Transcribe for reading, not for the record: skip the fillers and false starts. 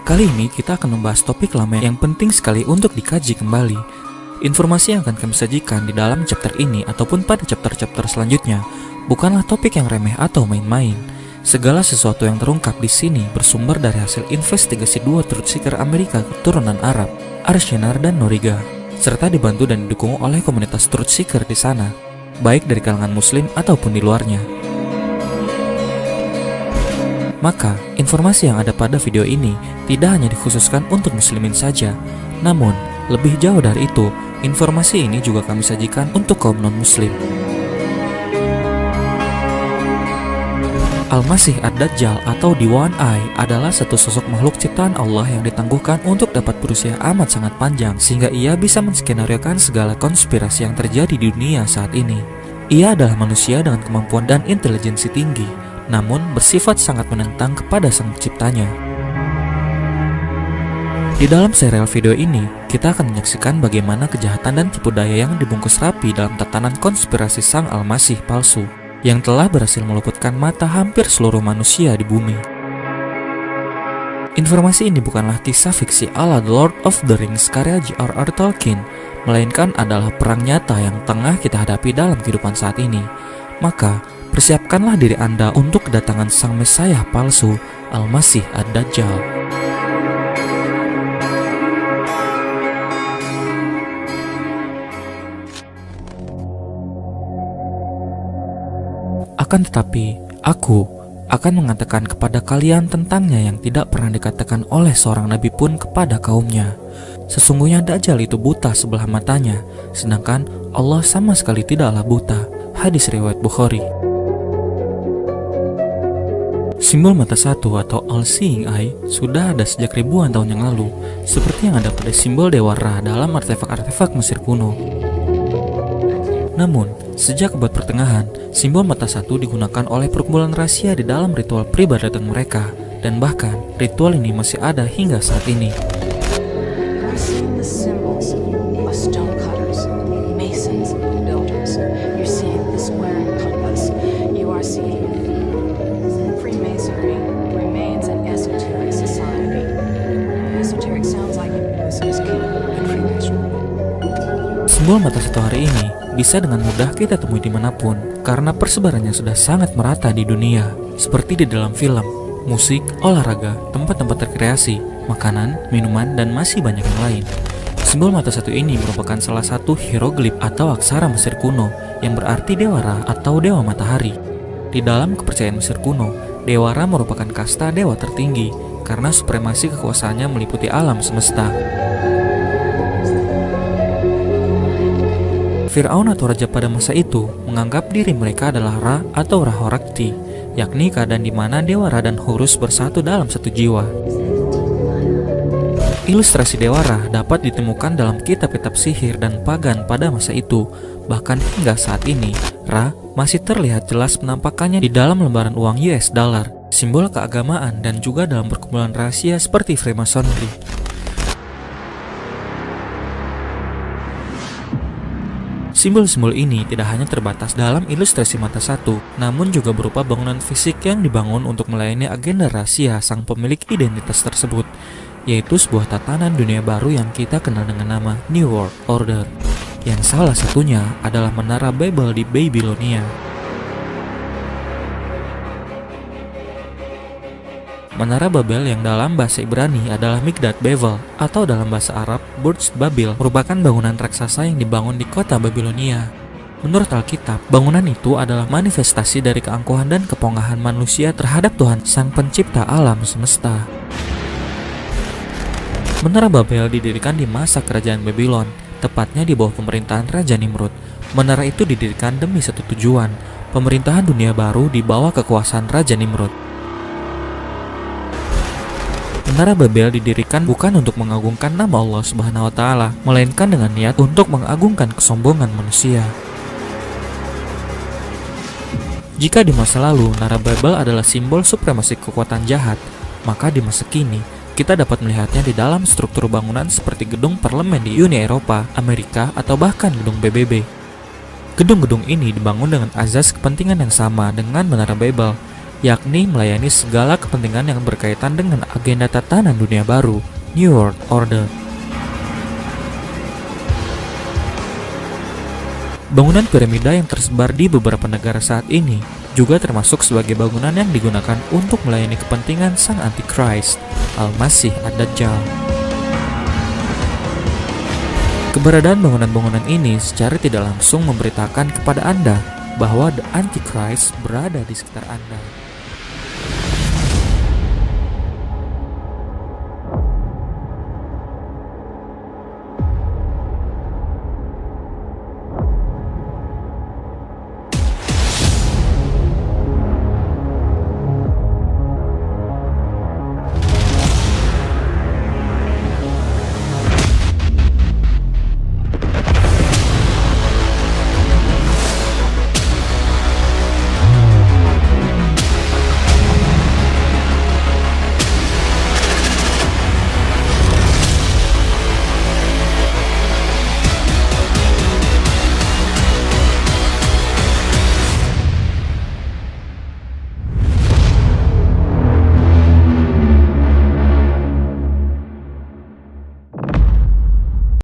Kali ini kita akan membahas topik lama yang penting sekali untuk dikaji kembali. Informasi yang akan kami sajikan di dalam chapter ini ataupun pada chapter-chapter selanjutnya bukanlah topik yang remeh atau main-main. Segala sesuatu yang terungkap di sini bersumber dari hasil investigasi dua truth seeker Amerika keturunan Arab, Arshenar dan Noriga, serta dibantu dan didukung oleh komunitas truth seeker di sana, baik dari kalangan muslim ataupun di luarnya. Maka, informasi yang ada pada video ini tidak hanya dikhususkan untuk muslimin saja, namun lebih jauh dari itu, informasi ini juga kami sajikan untuk kaum non-muslim. Al-Masih Ad-Dajjal atau The One Eye adalah satu sosok makhluk ciptaan Allah yang ditangguhkan untuk dapat berusia amat sangat panjang sehingga ia bisa menskenariokan segala konspirasi yang terjadi di dunia saat ini. Ia adalah manusia dengan kemampuan dan intelijensi tinggi, namun bersifat sangat menentang kepada sang penciptanya. Di dalam serial video ini, kita akan menyaksikan bagaimana kejahatan dan tipu daya yang dibungkus rapi dalam tatanan konspirasi sang Al-Masih palsu yang telah berhasil meluputkan mata hampir seluruh manusia di bumi. Informasi ini bukanlah kisah fiksi ala The Lord of the Rings karya J.R.R. Tolkien, melainkan adalah perang nyata yang tengah kita hadapi dalam kehidupan saat ini. Maka, persiapkanlah diri Anda untuk kedatangan sang Mesiah palsu, Al-Masih Ad-Dajjal. Akan tetapi, aku akan mengatakan kepada kalian tentangnya yang tidak pernah dikatakan oleh seorang nabi pun kepada kaumnya. Sesungguhnya Dajjal itu buta sebelah matanya, sedangkan Allah sama sekali tidaklah buta. Hadis riwayat Bukhari. Simbol mata satu atau all-seeing eye sudah ada sejak ribuan tahun yang lalu, seperti yang ada pada simbol Dewa Ra dalam artefak-artefak Mesir kuno. Namun, sejak abad pertengahan, simbol mata satu digunakan oleh perkumpulan rahasia di dalam ritual peribadatan mereka, dan bahkan ritual ini masih ada hingga saat ini. Simbol mata satu hari ini bisa dengan mudah kita temui dimanapun karena persebarannya sudah sangat merata di dunia, seperti di dalam film, musik, olahraga, tempat-tempat rekreasi, makanan, minuman, dan masih banyak yang lain. Simbol mata satu ini merupakan salah satu hieroglif atau aksara Mesir kuno yang berarti Dewa Ra atau Dewa Matahari. Di dalam kepercayaan Mesir kuno, Dewa Ra merupakan kasta dewa tertinggi karena supremasi kekuasaannya meliputi alam semesta. Fir'aun atau raja pada masa itu menganggap diri mereka adalah Ra atau Ra-Horakhti, yakni keadaan di mana Dewa Ra dan Horus bersatu dalam satu jiwa. Ilustrasi Dewa Ra dapat ditemukan dalam kitab-kitab sihir dan pagan pada masa itu. Bahkan hingga saat ini, Ra masih terlihat jelas penampakannya di dalam lembaran uang US dollar, simbol keagamaan dan juga dalam perkumpulan rahasia seperti Freemasonry. Simbol-simbol ini tidak hanya terbatas dalam ilustrasi mata satu, namun juga berupa bangunan fisik yang dibangun untuk melayani agenda rahasia sang pemilik identitas tersebut, yaitu sebuah tatanan dunia baru yang kita kenal dengan nama New World Order, yang salah satunya adalah Menara Babel di Babilonia. Menara Babel yang dalam bahasa Ibrani adalah Migdad Bavel atau dalam bahasa Arab Burj Babil merupakan bangunan raksasa yang dibangun di kota Babilonia. Menurut Alkitab, bangunan itu adalah manifestasi dari keangkuhan dan kepongahan manusia terhadap Tuhan Sang Pencipta alam semesta. Menara Babel didirikan di masa kerajaan Babylon, tepatnya di bawah pemerintahan Raja Nimrud. Menara itu didirikan demi satu tujuan, pemerintahan dunia baru di bawah kekuasaan Raja Nimrud. Menara Babel didirikan bukan untuk mengagungkan nama Allah Subhanahu wa Ta'ala, melainkan dengan niat untuk mengagungkan kesombongan manusia. Jika di masa lalu Menara Babel adalah simbol supremasi kekuatan jahat, maka di masa kini kita dapat melihatnya di dalam struktur bangunan seperti gedung parlemen di Uni Eropa, Amerika, atau bahkan gedung PBB. Gedung-gedung ini dibangun dengan azas kepentingan yang sama dengan Menara Babel, yakni melayani segala kepentingan yang berkaitan dengan agenda tatanan dunia baru, New World Order. Bangunan piramida yang tersebar di beberapa negara saat ini juga termasuk sebagai bangunan yang digunakan untuk melayani kepentingan Sang Antichrist, Al-Masih Ad-Dajjal. Keberadaan bangunan-bangunan ini secara tidak langsung memberitakan kepada Anda bahwa The Antichrist berada di sekitar Anda.